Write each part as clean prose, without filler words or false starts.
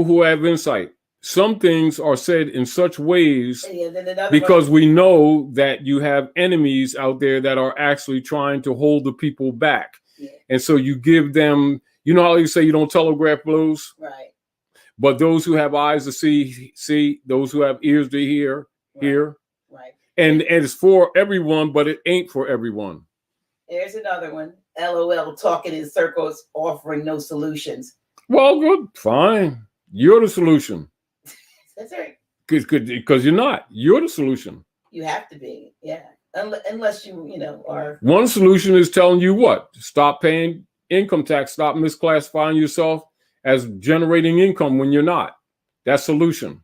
who have insight. Some things are said in such ways Yeah, because we know that you have enemies out there that are actually trying to hold the people back. Yeah. And so you give them, you know how you say you don't telegraph blows? Right. But those who have eyes to see, those who have ears to hear, hear. Right. And it's for everyone, but it ain't for everyone. There's another one. LOL, talking in circles, offering no solutions. Well, good, fine. You're the solution. That's right. Because you're not. You're the solution. You have to be, yeah. Unless you are. One solution is telling you what? Stop paying income tax. Stop misclassifying yourself as generating income when you're not. That's solution.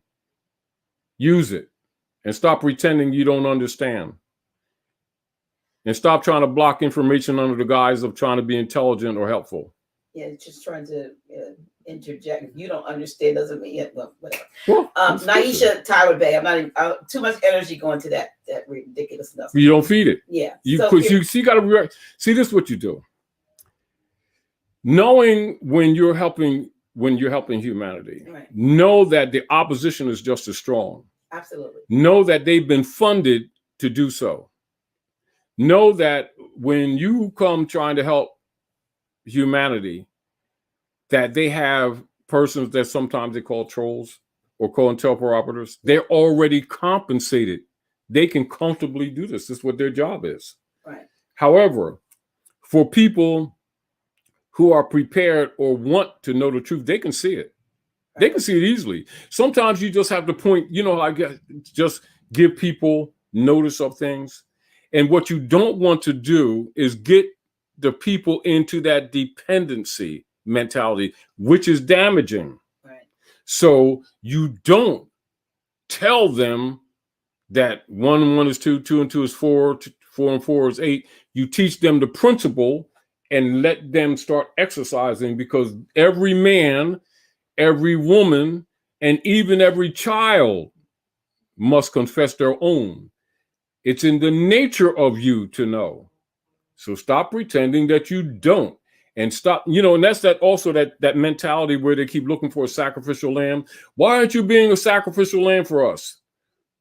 Use it. And stop pretending you don't understand. And stop trying to block information under the guise of trying to be intelligent or helpful. Yeah, just trying to interject. If you don't understand, doesn't mean well, whatever. Well, Naisha Tyler Bay. I'm not even, too much energy going to that ridiculous stuff. You don't feed it. Yeah. You gotta see this is what you do. Knowing when you're helping humanity, right. Know that the opposition is just as strong. Absolutely. Know that they've been funded to do so. Know that when you come trying to help humanity, that they have persons that sometimes they call trolls or COINTELPRO. They're already compensated. They can comfortably do this. This is what their job is. Right. However, for people who are prepared or want to know the truth, they can see it. Right. They can see it easily. Sometimes you just have to point, I guess, just give people notice of things. And what you don't want to do is get the people into that dependency mentality, which is damaging. Right. So you don't tell them that 1 and 1 is 2, 2 and 2 is 4, 4 and 4 is 8. You teach them the principle and let them start exercising, because every man, every woman, and even every child must confess their own. It's in the nature of you to know. So stop pretending that you don't, and stop, and that's that mentality where they keep looking for a sacrificial lamb. Why aren't you being a sacrificial lamb for us?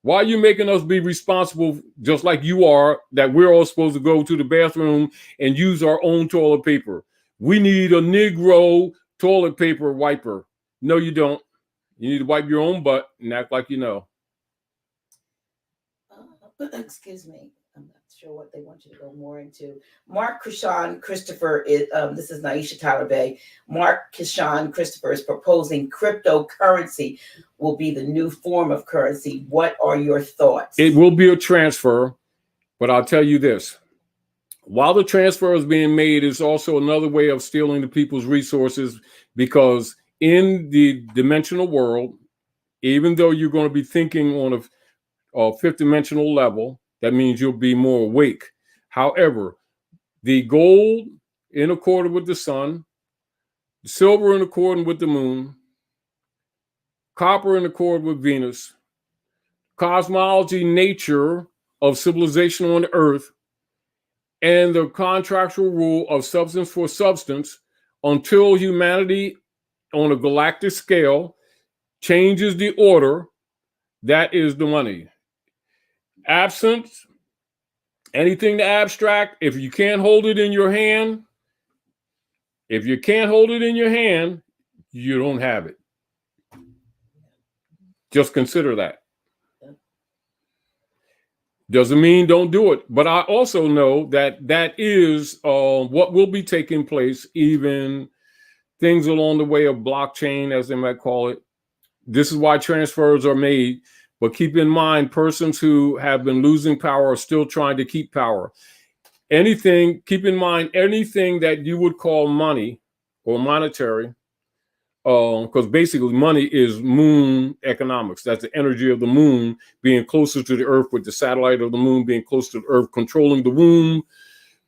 Why are you making us be responsible just like you are, that we're all supposed to go to the bathroom and use our own toilet paper? We need a Negro toilet paper wiper. No, you don't. You need to wipe your own butt and act like you know. Excuse me. I'm not sure what they want you to go more into. Mark Krishan Christopher is, this is Naisha Tyler Bay. Mark Krishan Christopher is proposing cryptocurrency will be the new form of currency. What are your thoughts? It will be a transfer, but I'll tell you this. While the transfer is being made, is also another way of stealing the people's resources, because in the dimensional world, even though you're going to be thinking on a fifth dimensional level, that means you'll be more awake. However, the gold in accord with the sun, silver in accord with the moon, copper in accord with Venus, cosmology, nature of civilization on the earth, and the contractual rule of substance for substance, until humanity on a galactic scale changes the order, that is the money. Absent anything to abstract, if you can't hold it in your hand, you don't have it. Just consider that. Doesn't mean don't do it, but I also know that is what will be taking place, even things along the way of blockchain, as they might call it. This is why transfers are made. But keep in mind, persons who have been losing power are still trying to keep power. Keep in mind, anything that you would call money or monetary, because basically money is moon economics. That's the energy of the moon being closer to the earth, with the satellite of the moon being close to the earth, controlling the womb,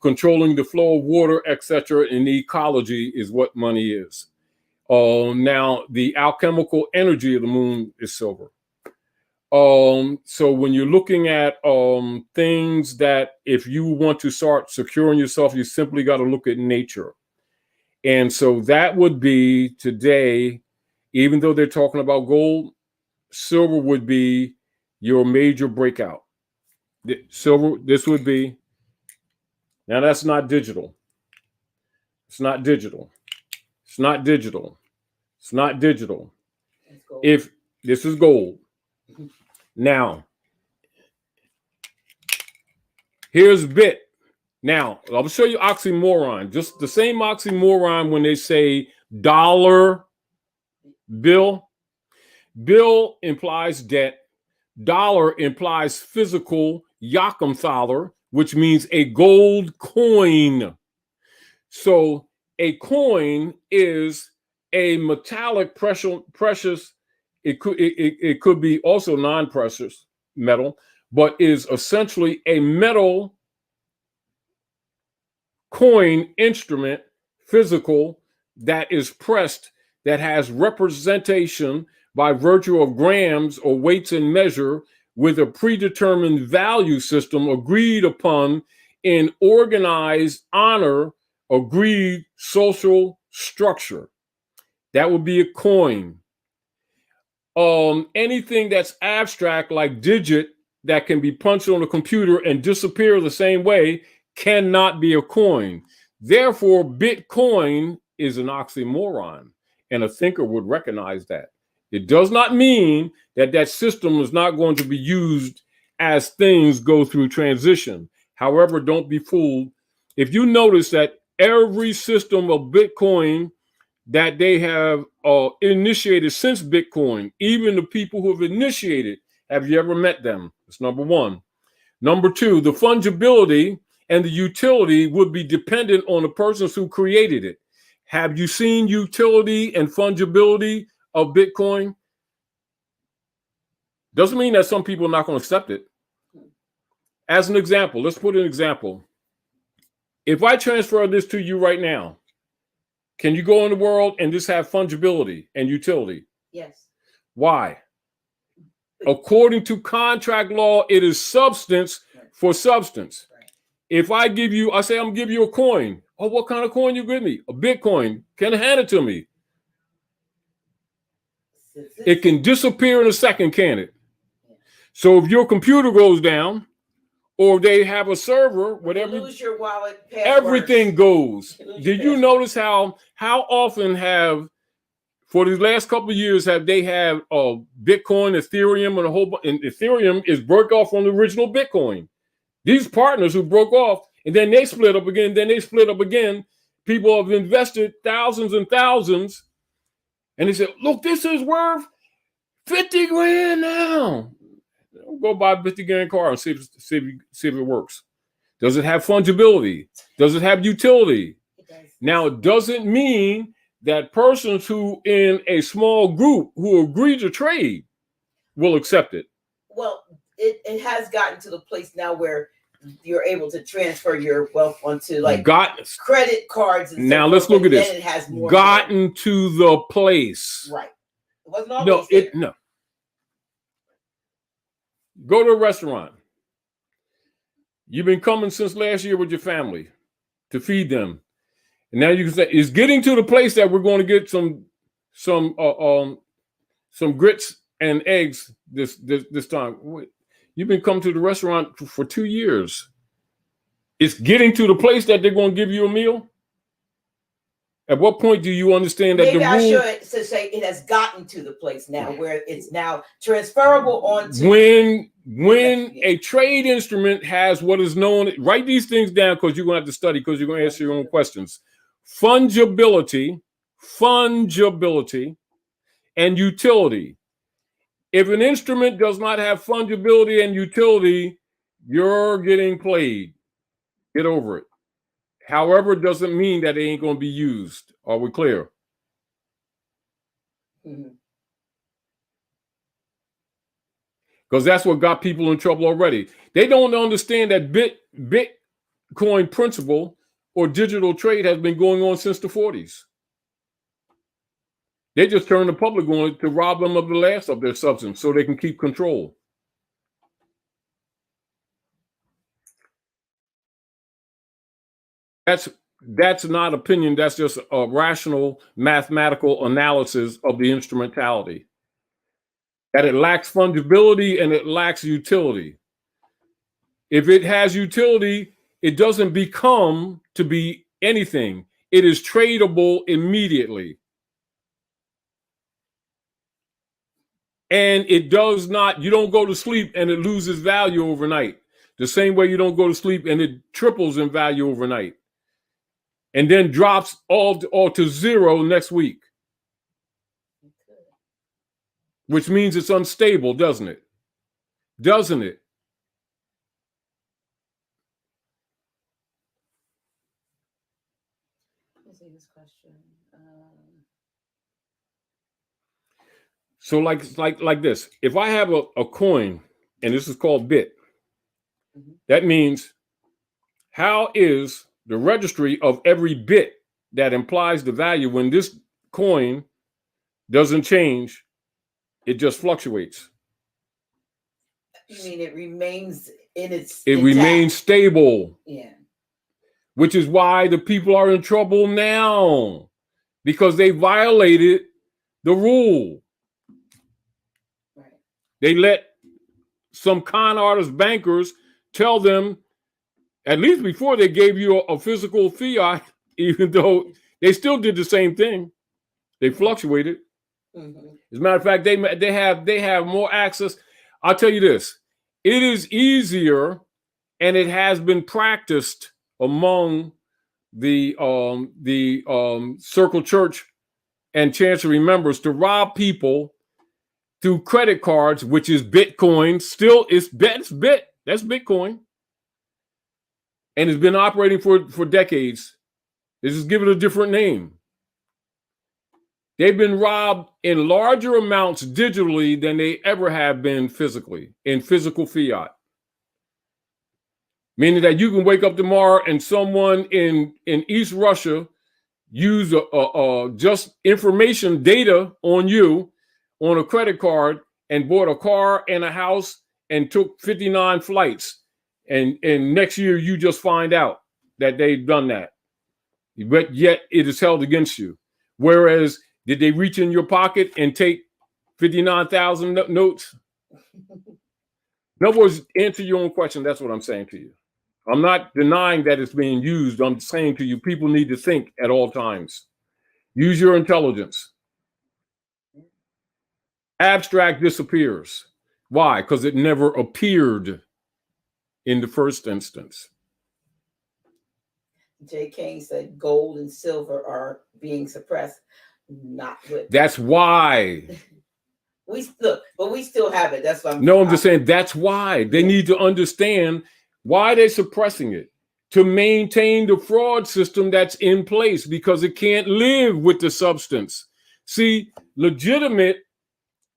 controlling the flow of water, etc. And the ecology is what money is. Now, the alchemical energy of the moon is silver. So when you're looking at things that, if you want to start securing yourself, you simply got to look at nature. And so that would be today even though they're talking about gold, silver would be your major breakout. Silver, this would be, now that's not digital. It's not digital. It's not digital. It's not digital. If this is gold. Now, here's bit. Now, I'll show you oxymoron. Just the same oxymoron when they say dollar bill. Bill implies debt. Dollar implies physical Yakimthaler, which means a gold coin. So a coin is a metallic precious. It could be also non-precious metal, but is essentially a metal coin instrument, physical, that is pressed, that has representation by virtue of grams or weights and measure with a predetermined value system agreed upon in organized honor, agreed social structure. That would be a coin. Anything that's abstract, like digit, that can be punched on a computer and disappear the same way, cannot be a coin. Therefore, Bitcoin is an oxymoron, and a thinker would recognize that. It does not mean that that system is not going to be used as things go through transition. However, don't be fooled. If you notice that every system of Bitcoin that they have initiated since Bitcoin, even the people who have initiated, have you ever met them? That's number one. Number two, the fungibility and the utility would be dependent on the persons who created it. Have you seen utility and fungibility of Bitcoin? Doesn't mean that some people are not going to accept it. As an example, let's put an example. If I transfer this to you right now, can you go in the world and just have fungibility and utility? Yes. Why? According to contract law, it is substance for substance. Right. If I give you, I say I'm gonna give you a coin. Oh, what kind of coin you give me? A Bitcoin. Can you hand it to me? It can disappear in a second, can it? So if your computer goes down, or they have a server, whatever, you lose your wallet, passwords, everything goes. Did you notice how often have, for these last couple of years, have they had Bitcoin, Ethereum, and a whole bunch, and Ethereum is broke off from the original Bitcoin. These partners who broke off, and then they split up again, people have invested thousands and thousands, and they said, look, this is worth 50 grand now. Go buy a 50 grand car and see if it works. Does it have fungibility? Does it have utility? It does. Now, it doesn't mean that persons who in a small group who agree to trade will accept it. Well, it has gotten to the place now where you're able to transfer your wealth onto like credit cards. And now so let's look at this. It has more gotten to the place. Right. It wasn't always there. No. Go to a restaurant. You've been coming since last year with your family to feed them. And now you can say it's getting to the place that we're going to get some grits and eggs this time. Wait, you've been coming to the restaurant for 2 years. It's getting to the place that they're going to give you a meal. At what point do you understand that maybe the rule? I should say it has gotten to the place now where it's now transferable onto. When a trade instrument has what is known, write these things down because you're going to have to study because you're going to answer your own questions. Fungibility, and utility. If an instrument does not have fungibility and utility, you're getting played. Get over it. However, it doesn't mean that it ain't going to be used. Are we clear? Mm-hmm. Because that's what got people in trouble already. They don't understand that Bitcoin principle or digital trade has been going on since the 40s. They just turned the public on to rob them of the last of their substance so they can keep control. That's That's not opinion. That's just a rational mathematical analysis of the instrumentality. That it lacks fungibility and it lacks utility. If it has utility, it doesn't become to be anything. It is tradable immediately. And it does not, you don't go to sleep and it loses value overnight. The same way you don't go to sleep and it triples in value overnight. And then drops all to zero next week. Which means it's unstable, doesn't it? Doesn't it? Let's see this question. So like this, if I have a coin, and this is called bit, that means how is the registry of every bit that implies the value when this coin doesn't change, it just fluctuates. You mean it remains in its It intact. remains stable. Yeah. Which is why the people are in trouble now, because they violated the rule. Right. They let some con artist bankers tell them, at least before they gave you a physical fiat, even though they still did the same thing. They fluctuated. As a matter of fact, they have more access. I'll tell you this, it is easier, and it has been practiced among the Circle Church and Chancery members to rob people through credit cards, which is Bitcoin. Still, it's bit. That's Bitcoin. And it's been operating for decades. They just give it a different name. They've been robbed in larger amounts digitally than they ever have been physically, in physical fiat. Meaning that you can wake up tomorrow and someone in East Russia use just information data on you on a credit card and bought a car and a house and took 59 flights. And next year you just find out that they've done that. But yet it is held against you. Whereas, did they reach in your pocket and take 59,000 notes? In other words, answer your own question. That's what I'm saying to you. I'm not denying that it's being used. I'm saying to you, people need to think at all times. Use your intelligence. Abstract disappears. Why? Because it never appeared in the first instance. J. Kane said gold and silver are being suppressed. Not good. That's why. We still have it. That's why I'm just saying that's why. They need to understand why they're suppressing it, to maintain the fraud system that's in place, because it can't live with the substance. See, legitimate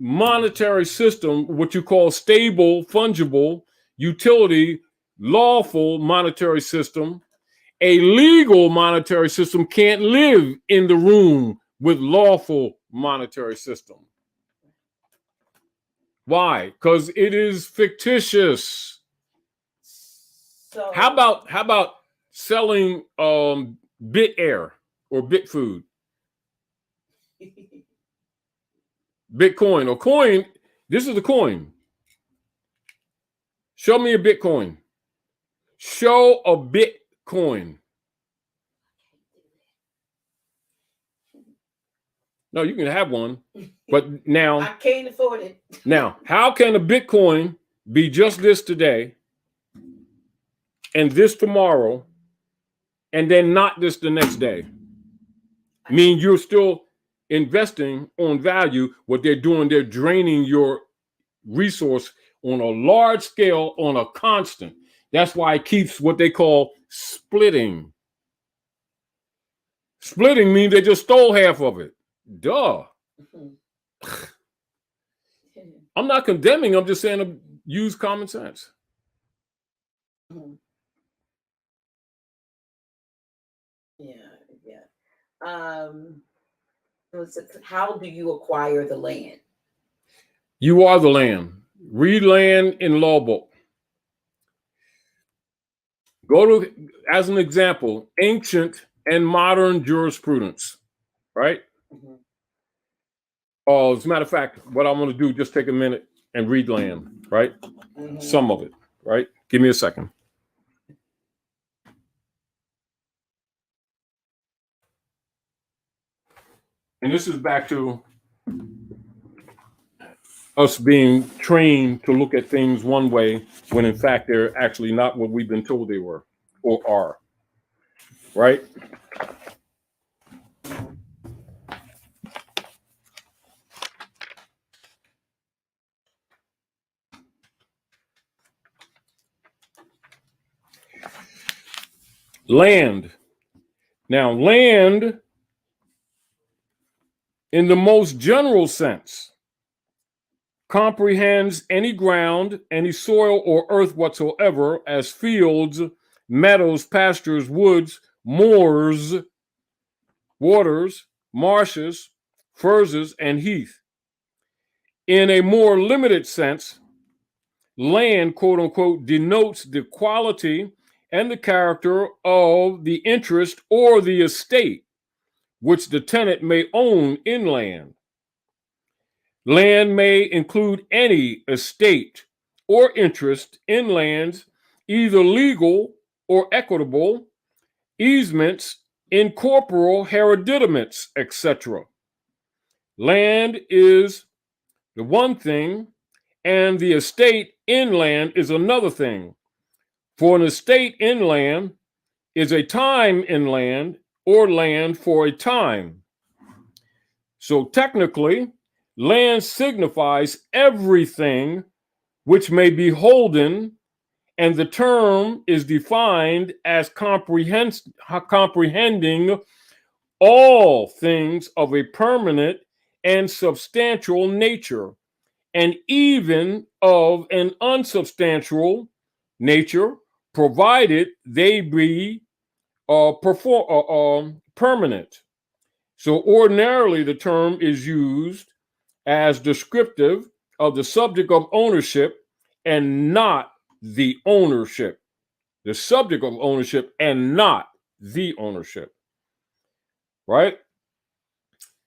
monetary system, what you call stable, fungible, utility, lawful monetary system, a legal monetary system can't live in the room with lawful monetary system. Why? Because it is fictitious. So how about selling bit air or bit food? Bitcoin or coin. This is the coin. Show me a Bitcoin. Show a Bitcoin. No, you can have one, but now I can't afford it. Now, how can a Bitcoin be just this today and this tomorrow and then not this the next day? I mean, you're still investing on value. What they're doing, they're draining your resource on a large scale, on a constant. That's why it keeps what they call splitting. Splitting means they just stole half of it. Duh. I'm not condemning. I'm just saying to use common sense. Yeah. How do you acquire the land? You are the land. Read land in law book. Go to, as an example, ancient and modern jurisprudence, right? Mhm. As a matter of fact, what I'm going to do, just take a minute and read land, right? Mhm. Some of it, right? Give me a second. And this is back to us being trained to look at things one way when in fact they're actually not what we've been told they were or are, right? Land. Now, land in the most general sense comprehends any ground, any soil or earth whatsoever as fields, meadows, pastures, woods, moors, waters, marshes, furzes, and heath. In a more limited sense, land, quote unquote, denotes the quality and the character of the interest or the estate which the tenant may own in land. Land may include any estate or interest in lands, either legal or equitable, easements, incorporeal hereditaments, etc. Land is the one thing, and the estate in land is another thing. For an estate in land is a time in land or land for a time. So technically, land signifies everything which may be holden, and the term is defined as comprehending all things of a permanent and substantial nature, and even of an unsubstantial nature, provided they be permanent. So ordinarily, the term is used as descriptive of the subject of ownership and not the ownership. The subject of ownership and not the ownership, right?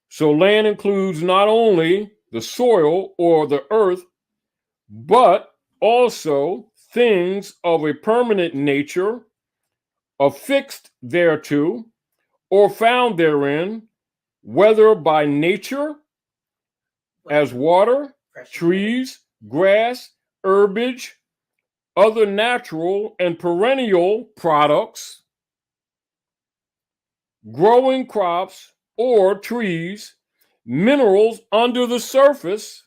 So land includes not only the soil or the earth, but also things of a permanent nature, affixed thereto, or found therein, whether by nature, as water, trees, grass, herbage, other natural and perennial products, growing crops or trees, minerals under the surface,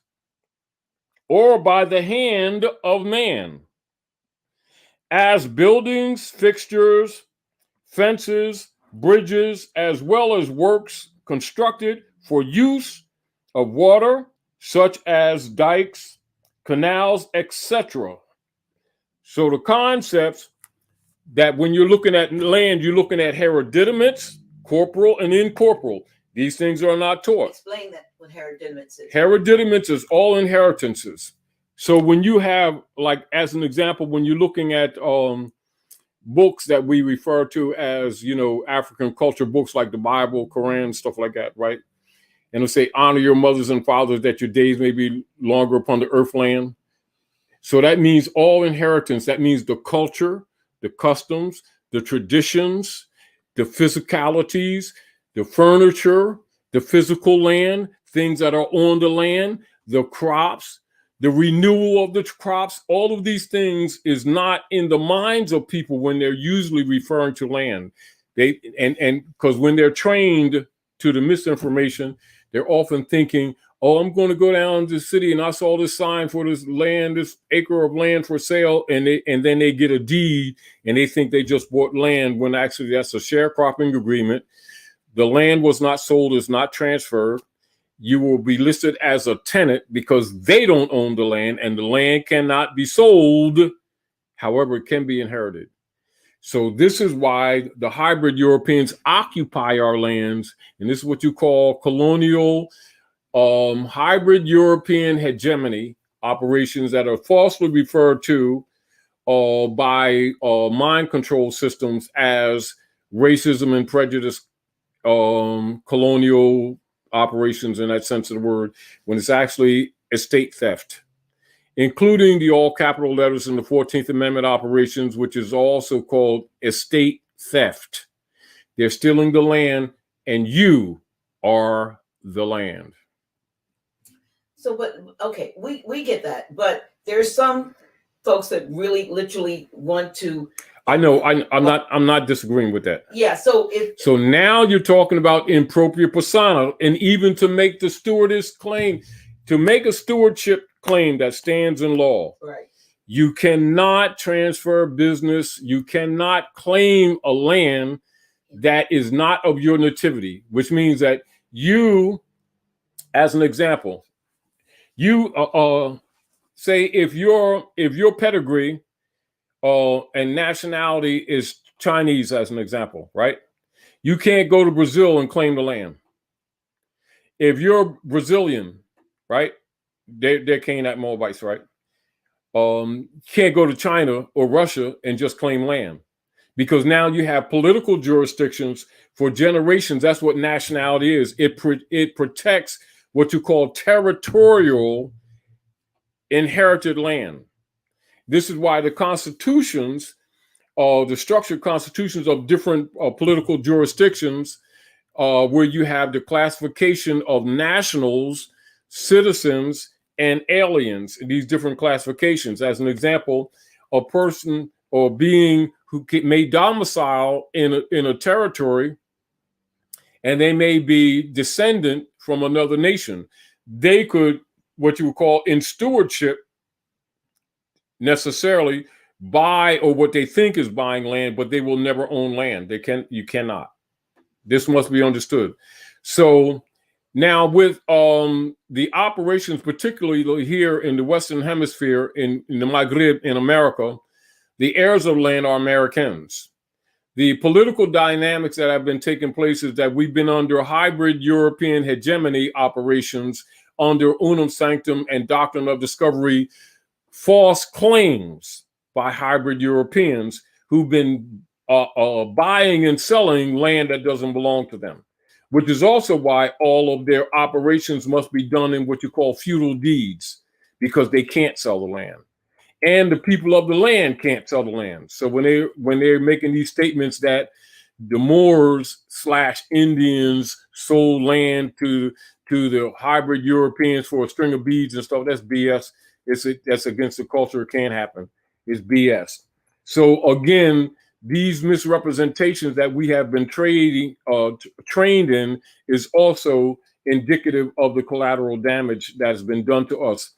or by the hand of man, as buildings, fixtures, fences, bridges, as well as works constructed for use of water, such as dikes, canals, etc. So the concepts that when you're looking at land, you're looking at hereditaments, corporal and incorporeal. These things are not taught. Explain that what hereditaments is. Hereditaments is all inheritances. So when you have, like, as an example, when you're looking at books that we refer to as, African culture books like the Bible, Quran, stuff like that, right? And it'll say, honor your mothers and fathers that your days may be longer upon the earth land. So that means all inheritance. That means the culture, the customs, the traditions, the physicalities, the furniture, the physical land, things that are on the land, the crops, the renewal of the crops. All of these things is not in the minds of people when they're usually referring to land. And because when they're trained to the misinformation, they're often thinking, oh, I'm going to go down to the city and I saw this sign for this land, this acre of land for sale, and then they get a deed and they think they just bought land when actually that's a sharecropping agreement. The land was not sold, it's not transferred. You will be listed as a tenant because they don't own the land, and the land cannot be sold. However, it can be inherited. So this is why the hybrid Europeans occupy our lands, and this is what you call colonial hybrid European hegemony operations that are falsely referred to by mind control systems as racism and prejudice, colonial operations in that sense of the word, when it's actually estate theft, including the all capital letters in the 14th Amendment operations, which is also called estate theft. They're stealing the land, and you are the land. So, but okay, we get that, but there's some folks that really literally want to. I know. I'm not disagreeing with that. Yeah. So so now you're talking about impropria persona, and even to make the stewardess claim, to make a stewardship claim that stands in law, right? You cannot transfer business. You cannot claim a land that is not of your nativity, which means that you, as an example, you say if your pedigree and nationality is Chinese, as an example, right? You can't go to Brazil and claim the land. If you're Brazilian, right? They're Canaanite Moabites, right? Can't go to China or Russia and just claim land, because now you have political jurisdictions for generations. That's what nationality is. It protects what you call territorial inherited land. This is why the constitutions, the structured constitutions of different political jurisdictions, where you have the classification of nationals, citizens, and aliens, these different classifications. As an example, a person or being who may domicile in a territory, and they may be descendant from another nation. They could, what you would call in stewardship, necessarily buy, or what they think is buying land, but they will never own land. You cannot. This must be understood. So now with the operations, particularly here in the Western Hemisphere, in the Maghreb, in America, the heirs of land are Americans. The political dynamics that have been taking place is that we've been under hybrid European hegemony operations under unum sanctum and doctrine of discovery, false claims by hybrid Europeans who've been buying and selling land that doesn't belong to them, which is also why all of their operations must be done in what you call feudal deeds, because they can't sell the land. And the people of the land can't sell the land. So when they're making these statements that the Moors / Indians sold land to the hybrid Europeans for a string of beads and stuff, that's BS. That's against the culture. It can't happen. It's BS. So again, these misrepresentations that we have been trained in is also indicative of the collateral damage that has been done to us,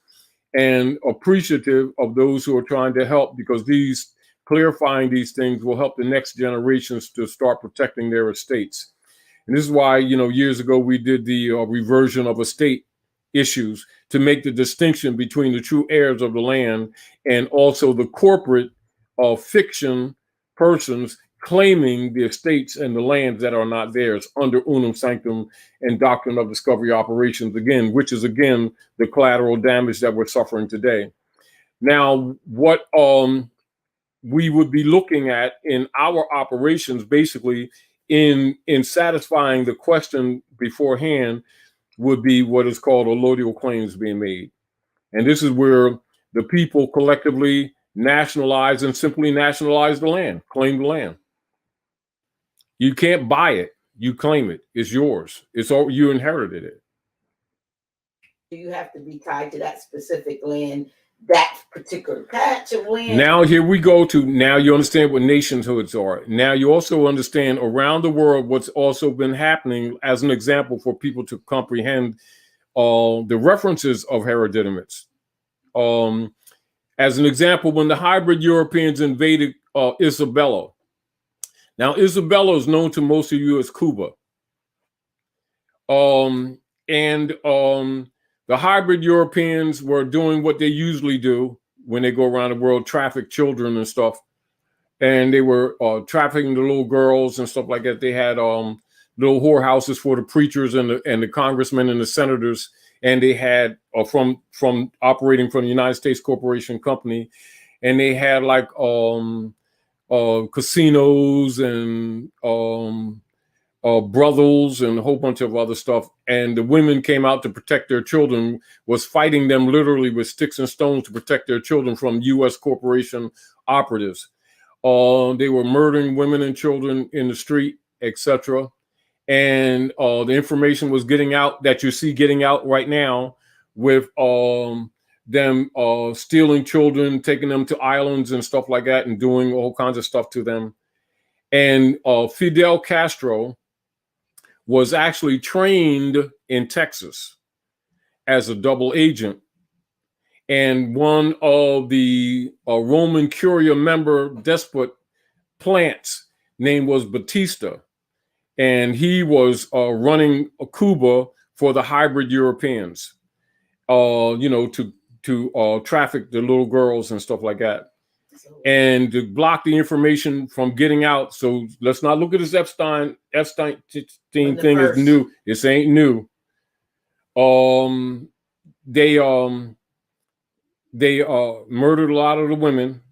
and appreciative of those who are trying to help, because these clarifying these things will help the next generations to start protecting their estates. And this is why, years ago we did the reversion of estate issues to make the distinction between the true heirs of the land and also the corporate fiction persons claiming the estates and the lands that are not theirs under unum sanctum and doctrine of discovery operations, again, which is again the collateral damage that we're suffering today. Now, what we would be looking at in our operations, basically in satisfying the question beforehand, would be what is called allodial claims being made. And this is where the people collectively nationalize and simply nationalize the land, claim the land. You can't buy it. You claim it. It's yours. It's all, you inherited it. You have to be tied to that specific land, that particular patch of land. Now here we go to, now you understand what nationhoods are. Now you also understand around the world what's also been happening, as an example for people to comprehend the references of hereditamates. As an example, when the hybrid Europeans invaded Isabella. Now, Isabella is known to most of you as Cuba. The hybrid Europeans were doing what they usually do when they go around the world, traffic children and stuff. And they were trafficking the little girls and stuff like that. They had little whorehouses for the preachers and the congressmen and the senators. And they had from operating from the United States Corporation Company. And they had like casinos and brothels and a whole bunch of other stuff. And the women came out to protect their children, was fighting them literally with sticks and stones to protect their children from U.S. corporation operatives. They were murdering women and children in the street, etc. And the information was getting out that you see getting out right now with them stealing children, taking them to islands and stuff like that, and doing all kinds of stuff to them. And Fidel Castro was actually trained in Texas as a double agent. And one of the Roman Curia member despot plants name was Batista. And he was running Cuba for the hybrid Europeans, to traffic the little girls and stuff like that, and to block the information from getting out. So let's not look at this Epstein thing as new. This ain't new. They murdered a lot of the women,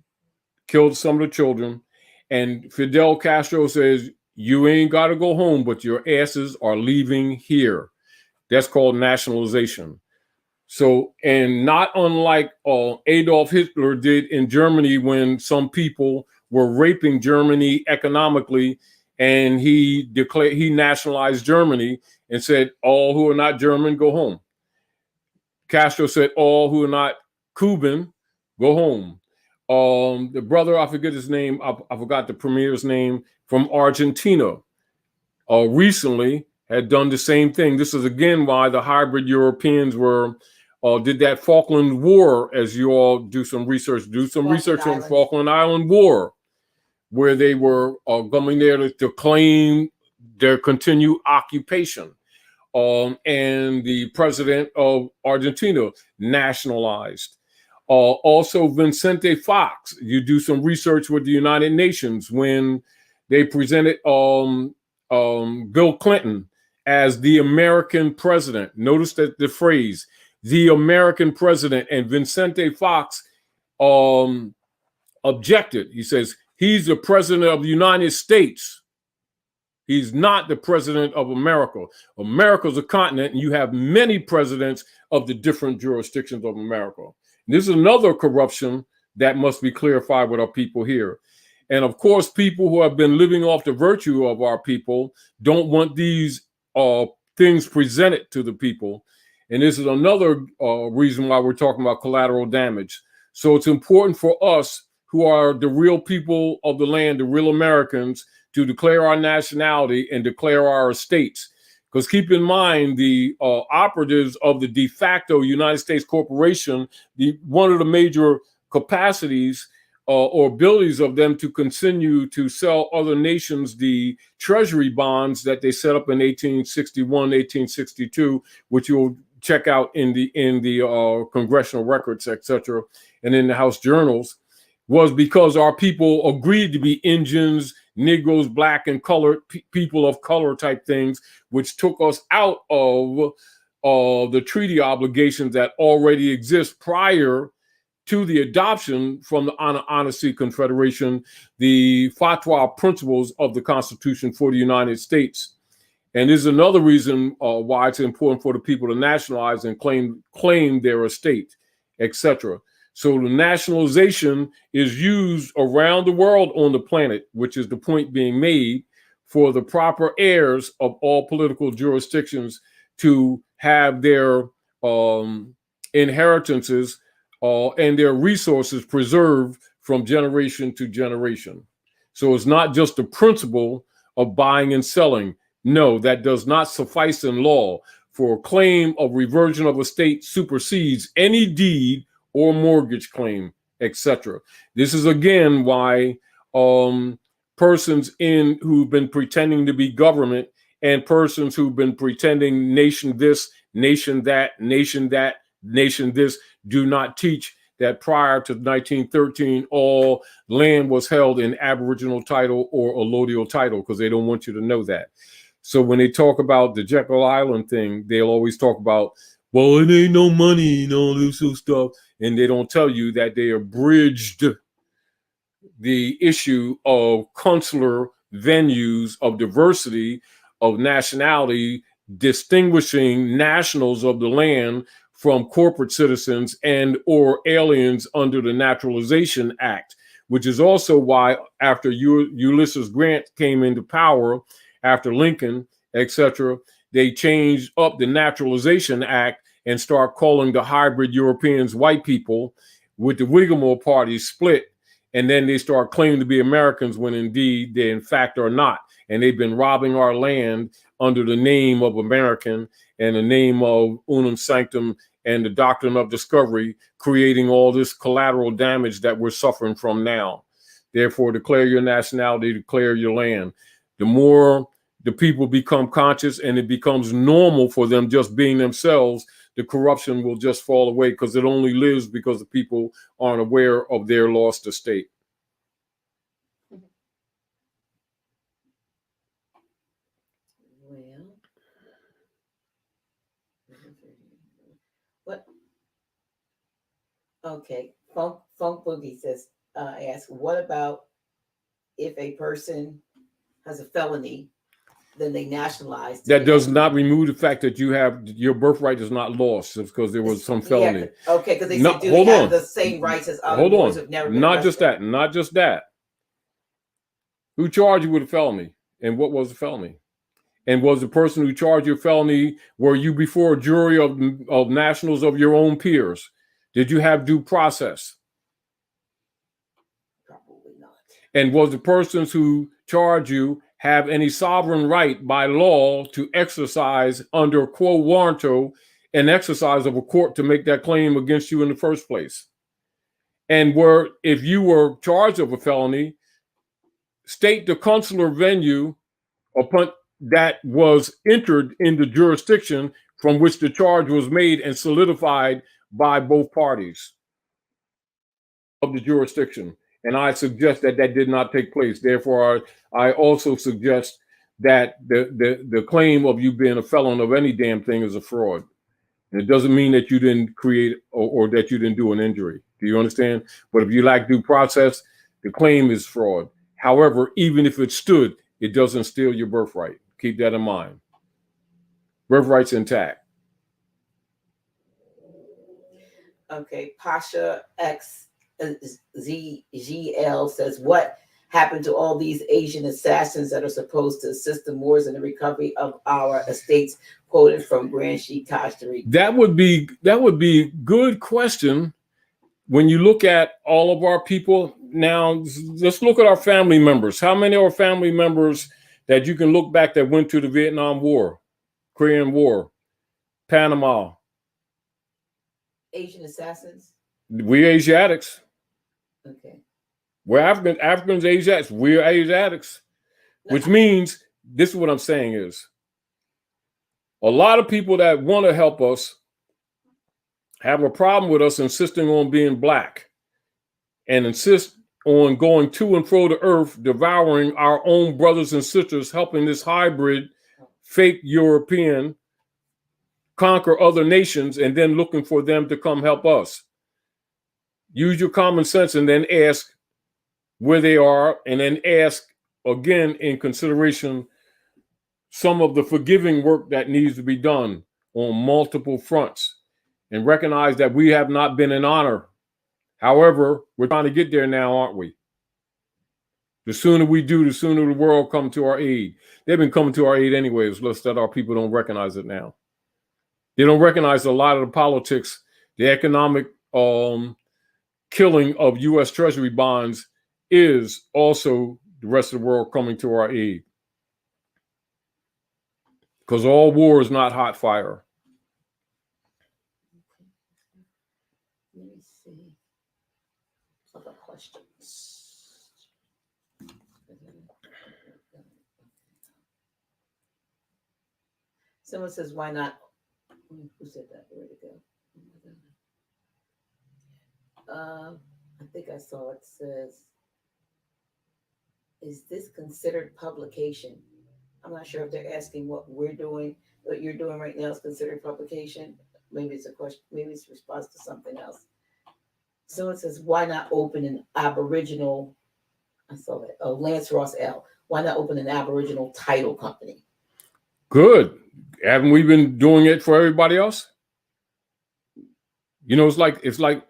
killed some of the children, and Fidel Castro says, you ain't got to go home, but your asses are leaving here. That's called nationalization. So, and not unlike Adolf Hitler did in Germany when some people were raping Germany economically, and he nationalized Germany and said, all who are not German, go home. Castro said, all who are not Cuban, go home. The brother, I forget his name, I forgot the premier's name, from Argentina, recently had done the same thing. This is again why the hybrid Europeans did that Falkland War, as you all do some research on the Falkland Island War, where they were coming there to claim their continued occupation. And the president of Argentina nationalized. Also, Vicente Fox, you do some research with the United Nations when they presented Bill Clinton as the American president. Notice that the phrase, the American president, and Vicente Fox objected. He says, he's the president of the United States. He's not the president of America. America's a continent, and you have many presidents of the different jurisdictions of America. And this is another corruption that must be clarified with our people here. And of course, people who have been living off the virtue of our people don't want these things presented to the people. And this is another reason why we're talking about collateral damage. So it's important for us who are the real people of the land, the real Americans, to declare our nationality and declare our estates. Because keep in mind, the operatives of the de facto United States corporation, one of the major capacities or abilities of them to continue to sell other nations the treasury bonds that they set up in 1861, 1862, which you'll check out in the congressional records, etc., and in the House journals, was because our people agreed to be Indians, Negroes, black and colored people of color type things, which took us out of the treaty obligations that already exist prior to the adoption from the Honesty Confederation, the fatwa principles of the Constitution for the United States. And this is another reason why it's important for the people to nationalize and claim their estate, etc. So the nationalization is used around the world on the planet, which is the point being made, for the proper heirs of all political jurisdictions to have their inheritances and their resources preserved from generation to generation. So it's not just the principle of buying and selling. No, that does not suffice in law, for a claim of reversion of estate supersedes any deed or mortgage claim, etc. This is again why persons who've been pretending to be government and persons who've been pretending nation this, nation that, nation that, nation this, do not teach that prior to 1913, all land was held in Aboriginal title or allodial title, because they don't want you to know that. So when they talk about the Jekyll Island thing, they'll always talk about, well, it ain't no money and all this stuff. And they don't tell you that they abridged the issue of consular venues of diversity of nationality, distinguishing nationals of the land from corporate citizens and or aliens under the Naturalization Act, which is also why after Ulysses Grant came into power, after Lincoln, etc., they changed up the Naturalization Act and start calling the hybrid Europeans white people, with the Whigamore party split. And then they start claiming to be Americans when indeed they in fact are not. And they've been robbing our land under the name of American and the name of unum sanctum and the doctrine of discovery, creating all this collateral damage that we're suffering from now. Therefore, declare your nationality, declare your land. The more the people become conscious and it becomes normal for them just being themselves, the corruption will just fall away, because it only lives because the people aren't aware of their lost estate. Well, what? Okay, Funk Boogie says, ask, what about if a person has a felony, then they nationalize? That does not remove the fact that you have your birthright is not lost because there was some felony. Yeah, okay, because they said, do they have the same rights as other boys who've never been arrested? Not just that. Who charged you with a felony, and what was the felony? And was the person who charged your felony, were you before a jury of nationals of your own peers? Did you have due process? Probably not. And was the persons who charged you have any sovereign right by law to exercise under quo warranto an exercise of a court to make that claim against you in the first place? And if you were charged of a felony, state the consular venue upon that was entered in the jurisdiction from which the charge was made and solidified by both parties of the jurisdiction. And I suggest that did not take place. Therefore, I also suggest that the claim of you being a felon of any damn thing is a fraud. And it doesn't mean that you didn't create or that you didn't do an injury. Do you understand? But if you lack due process, the claim is fraud. However, even if it stood, it doesn't steal your birthright. Keep that in mind. Birthright's intact. Okay, Pasha XZGL says, what happened to all these Asian assassins that are supposed to assist the Moors in the recovery of our estates? Quoted from Grand Sheikh Tarik. That would be good question. When you look at all of our people now, let's look at our family members. How many are family members that you can look back that went to the Vietnam War, Korean War, Panama? Asian assassins? We're Asiatics. Okay. We're Africans, Asiatics. We're Asiatics. Which means, this is what I'm saying is, a lot of people that want to help us have a problem with us insisting on being black and insist on going to and fro the earth, devouring our own brothers and sisters, helping this hybrid fake European conquer other nations and then looking for them to come help us. Use your common sense and then ask where they are, and then ask again in consideration some of the forgiving work that needs to be done on multiple fronts, and recognize that we have not been in honor. However, we're trying to get there now, aren't we? The sooner we do, the sooner the world come to our aid. They've been coming to our aid anyways, just that our people don't recognize it now. They don't recognize a lot of the politics, the economic killing of U.S. Treasury bonds is also the rest of the world coming to our aid. Because all war is not hot fire. Let me see. Other questions. Someone says, why not? Who said that? Where'd it go? I think I saw it says, is this considered publication? I'm not sure if they're asking what we're doing, what you're doing right now is considered publication. Maybe it's a question, maybe it's a response to something else. Someone says, why not open an Aboriginal I saw that. Oh, Lance Ross L. Why not open an Aboriginal title company? Good. Haven't we been doing it for everybody else? You know, it's like,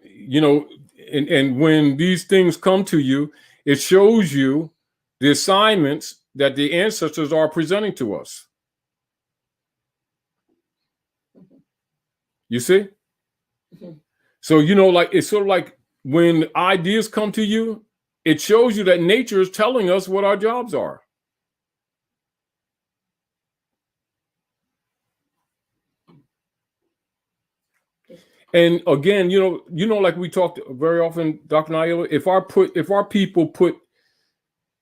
you know, and when these things come to you, it shows you the assignments that the ancestors are presenting to us. You see? So, you know, like, it's sort of like when ideas come to you, it shows you that nature is telling us what our jobs are. And again, you know, like we talked very often, Dr. Naila, if our people put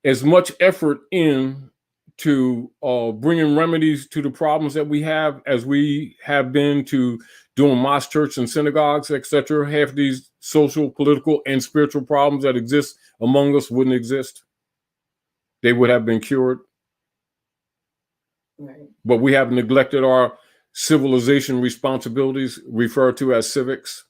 as much effort in to bringing remedies to the problems that we have, as we have been to doing mosque, church, and synagogues, etc., half these social, political, and spiritual problems that exist among us wouldn't exist. They would have been cured. Right. But we have neglected our civilization responsibilities, referred to as civics.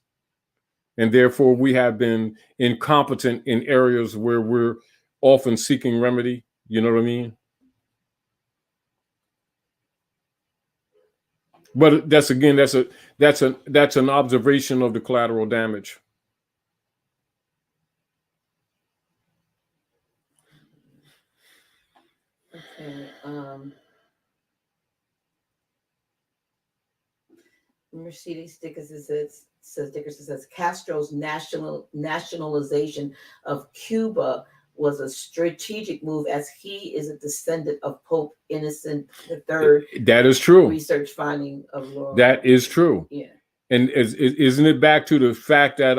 And therefore, we have been incompetent in areas where we're often seeking remedy. You know what I mean? But that's an observation of the collateral damage. Okay. Mercedes Dickinson says Castro's nationalization of Cuba was a strategic move, as he is a descendant of Pope Innocent III. That is true. Research finding of law. That is true. Yeah. And isn't it back to the fact that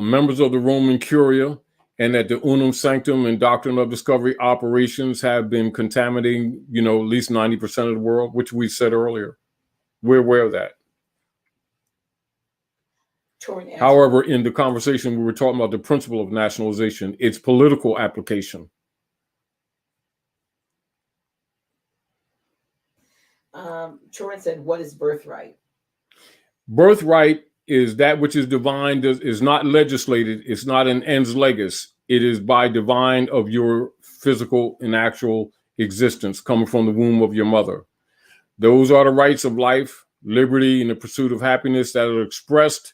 members of the Roman Curia and that the Unum Sanctum and Doctrine of Discovery operations have been contaminating, you know, at least 90% of the world, which we said earlier. We're aware of that. However, in the conversation, we were talking about the principle of nationalization, its political application. Torin said, what is birthright? Birthright is that which is divine, is not legislated. It's not an ens legis. It is by divine of your physical and actual existence coming from the womb of your mother. Those are the rights of life, liberty, and the pursuit of happiness that are expressed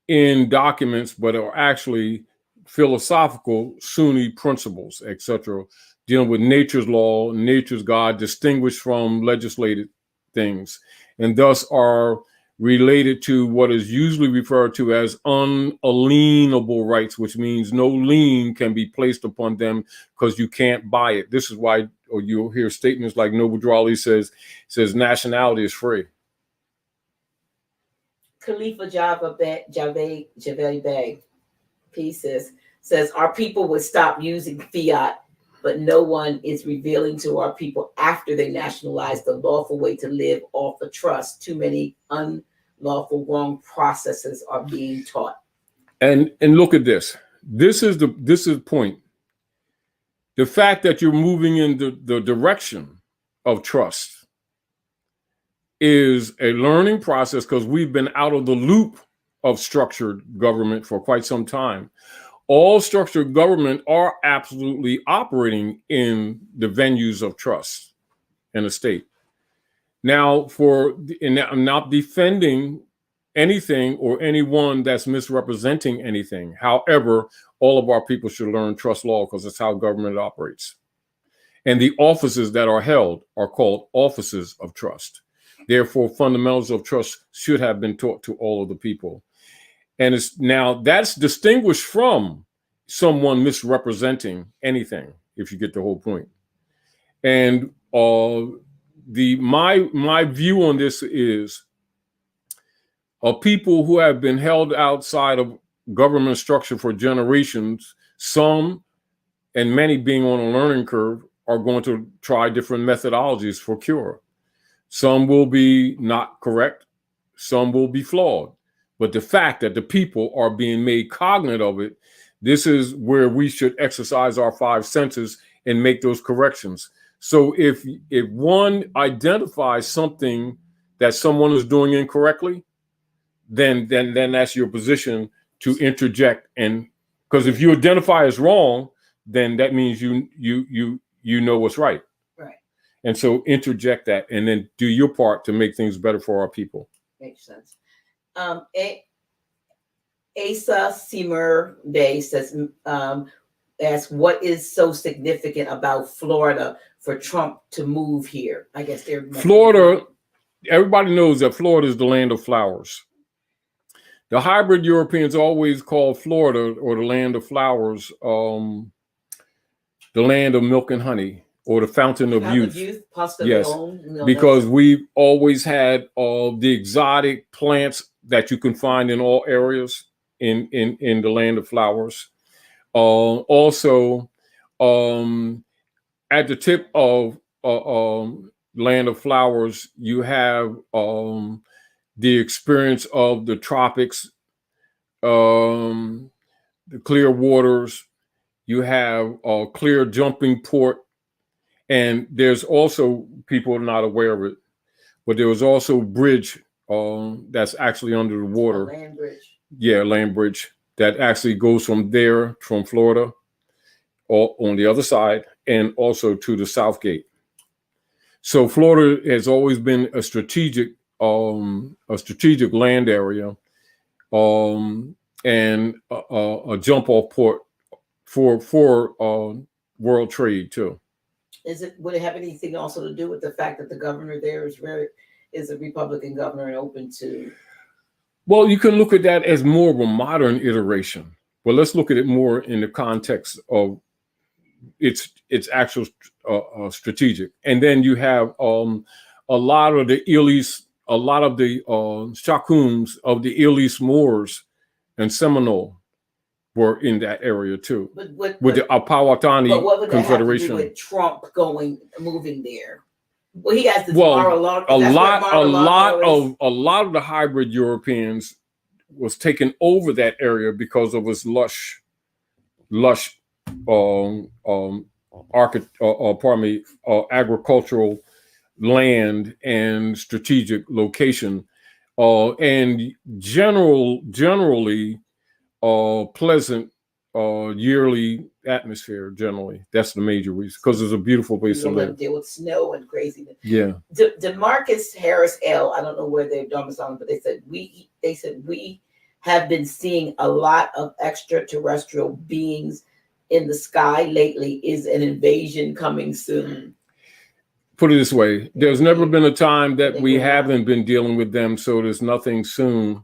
in documents, but are actually philosophical Sunni principles, etc., dealing with nature's law, nature's God, distinguished from legislated things, and thus are related to what is usually referred to as unalienable rights, which means no lien can be placed upon them because you can't buy it. This is why, or you'll hear statements like Noble Drawley says nationality is free. Khalifa Javed Bey, peace, says our people would stop using fiat, but no one is revealing to our people after they nationalize the lawful way to live off the trust. Too many unlawful wrong processes are being taught. And look at this. This is the point. The fact that you're moving in the direction of trust is a learning process, because we've been out of the loop of structured government for quite some time. All structured government are absolutely operating in the venues of trust in a state. Now, I'm not defending anything or anyone that's misrepresenting anything. However, all of our people should learn trust law, because that's how government operates. And the offices that are held are called offices of trust. Therefore, fundamentals of trust should have been taught to all of the people. And that's distinguished from someone misrepresenting anything, if you get the whole point. And my view on this is people who have been held outside of government structure for generations, some and many being on a learning curve, are going to try different methodologies for cure. Some will be not correct, some will be flawed. But the fact that the people are being made cognizant of it, this is where we should exercise our five senses and make those corrections. So if one identifies something that someone is doing incorrectly, then that's your position to interject and Because if you identify as wrong, then that means you know what's right. Right. And so interject that and then do your part to make things better for our people. Makes sense. Asa Seamer Day says, asks, what is so significant about Florida for Trump to move here? I guess they're Florida. Everybody knows that Florida is the land of flowers. The hybrid Europeans always call Florida, or the land of flowers, the land of milk and honey, or the fountain of youth. Yes, because we've always had the exotic plants that you can find in all areas in the land of flowers. Also, at the tip of land of flowers, you have the experience of the tropics, the clear waters. You have a clear jumping port, and there's also, people are not aware of it, but there was also bridge that's actually under the water. Land bridge. Yeah, land bridge that actually goes from there, from Florida, or on the other side, and also to the South Gate. So Florida has always been a strategic land area, and a jump-off port for world trade too. Would it have anything also to do with the fact that the governor there is a Republican governor and open to? Well, you can look at that as more of a modern iteration, but let's look at it more in the context of its actual strategic. And then you have a lot of the Shakums of the Elise Moors and Seminole were in that area too, with the Powhatani Confederation. What would that have to do with Trump moving there? Well, he has to a lot of the hybrid Europeans was taken over that area because of its lush agricultural land and strategic location, and generally pleasant yearly atmosphere. Generally, that's the major reason, because it's a beautiful place to live. Deal with snow and craziness. Yeah. DeMarcus Harris L. I don't know where they're domiciled, but they said we have been seeing a lot of extraterrestrial beings in the sky lately. Is an invasion coming soon? Put it this way: there's never been a time that we haven't been dealing with them, so there's nothing soon.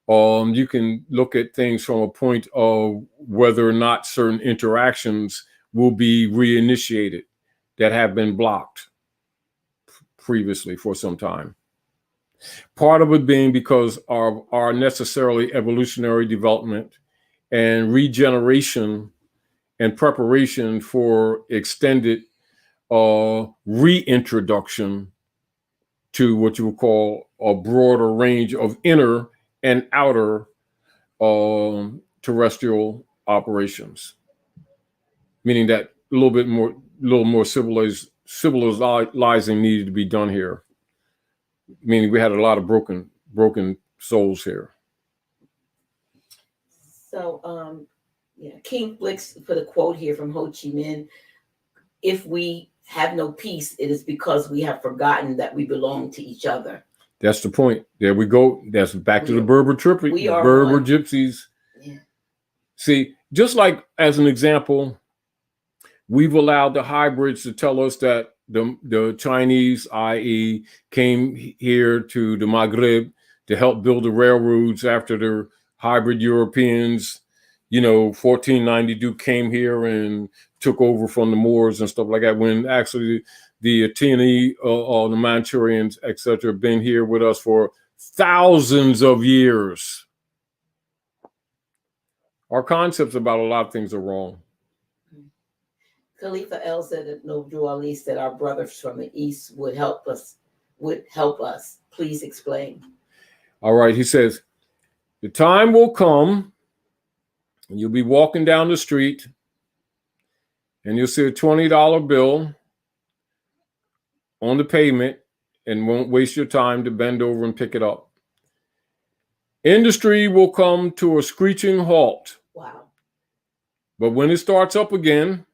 You can look at things from a point of whether or not certain interactions will be reinitiated that have been blocked previously for some time. Part of it being because of our necessarily evolutionary development and regeneration and preparation for extended reintroduction to what you would call a broader range of inner and outer terrestrial operations, meaning that a little more civilizing needed to be done here. Meaning we had a lot of broken souls here. So, King Flicks put a quote here from Ho Chi Minh: "If we have no peace, it is because we have forgotten that we belong to each other." That's the point. There we go. That's back to the Berber triplet. We are Berber one. gypsies. Yeah. See, just like as an example, we've allowed the hybrids to tell us that the Chinese, i.e., came here to the Maghreb to help build the railroads after the hybrid Europeans, 1492 came here and took over from the Moors and stuff like that, when actually the Atini, the Manchurians, etc., have been here with us for thousands of years. Our concepts about a lot of things are wrong. Khalifa El said that Nobdu Ali said our brothers from the East would help us. Please explain. All right, he says, the time will come and you'll be walking down the street and you'll see a $20 bill on the pavement and won't waste your time to bend over and pick it up. Industry will come to a screeching halt. Wow. But when it starts up again,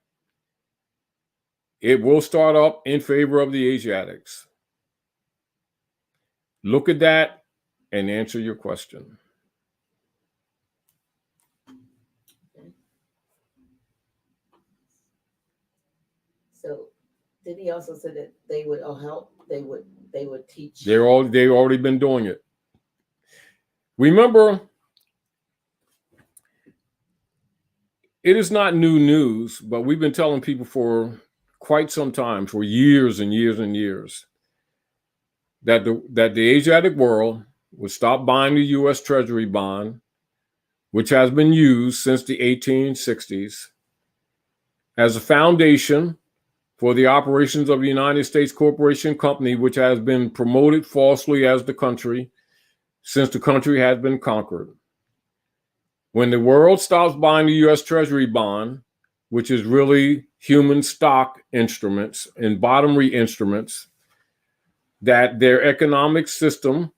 it will start up in favor of the Asiatics. Look at that and answer your question. So did he also say that they would help? They would teach. They've already been doing it. Remember, it is not new news, but we've been telling people for quite some time, for years and years and years, that the Asiatic world would stop buying the U.S. Treasury bond, which has been used since the 1860s as a foundation for the operations of the United States Corporation Company, which has been promoted falsely as the country since the country has been conquered. When the world stops buying the U.S. Treasury bond, which is really human stock instruments and bottomry instruments, that their economic system